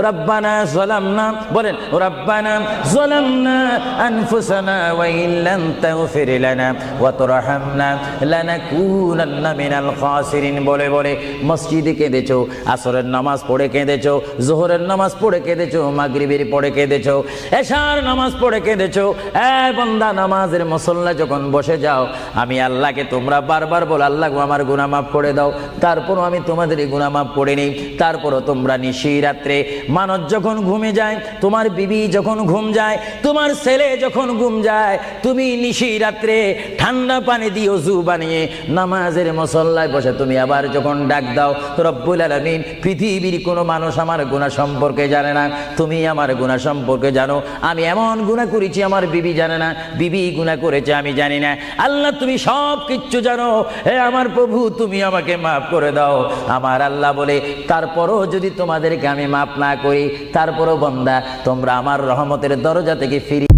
রব্বানা যালামনা বলেন রব্বানা যালামনা আনফুসানা ওয়া ইল্লাম তাগফির লানা ওয়া তুরহামনা লানাকুনান্না মিনাল খাসিরিন বলে বলে মসজিদে কেঁদেছো, আসরের নামাজ পড়ে কেঁদেছো, যোহরের নামাজ পড়ে কেঁদেছো, মাগরিবের পড়ে কেঁদেছো, এশার নামাজ পড়ে কেঁদেছো। এ বান্দা, নামাজের মুসল্লা যখন বসে যাও, আমি আল্লাহকে তোমরা বারবার বল, আল্লাহ আমার গুনাহ মাফ করে দাও। তারপরও আমি তোমাদের গুনাহ মাফ করে নেই। তারপরও তোমরা নিশি রাত্রে, মানুষ যখন ঘুমে যায়, তোমার বিবি যখন ঘুম যায়, তোমার ছেলে যখন ঘুম যায়, তুমি নিশি রাত্রে ঠান্ডা পানি দিয়ে ওযু বানিয়ে নামাজের মুসল্লায় বসে তুমি আবার যখন ডাক দাও, রব্বুল আলামিন, পৃথিবীর কোনো মানুষ আমার গুনাহ সম্পর্কে জানে না, তুমি আমার গুনাহ সম্পর্কে জানো। আমি এমন গুনাহ করেছি আমার বিবি জানে না, বিবি গুনাহ করেছে আমি জানি না। আল্লাহ তুমি সব কিচ্ছু জানো। হে আমার প্রভু, তুমি আমাকে মাফ করে দাও। আমার আল্লাহ বলে, তারপরও যদি তোমাদেরকে আমি মাফ না করি, তারপরও বান্দা তোমরা আমার রহমতের দরজা থেকে ফিরে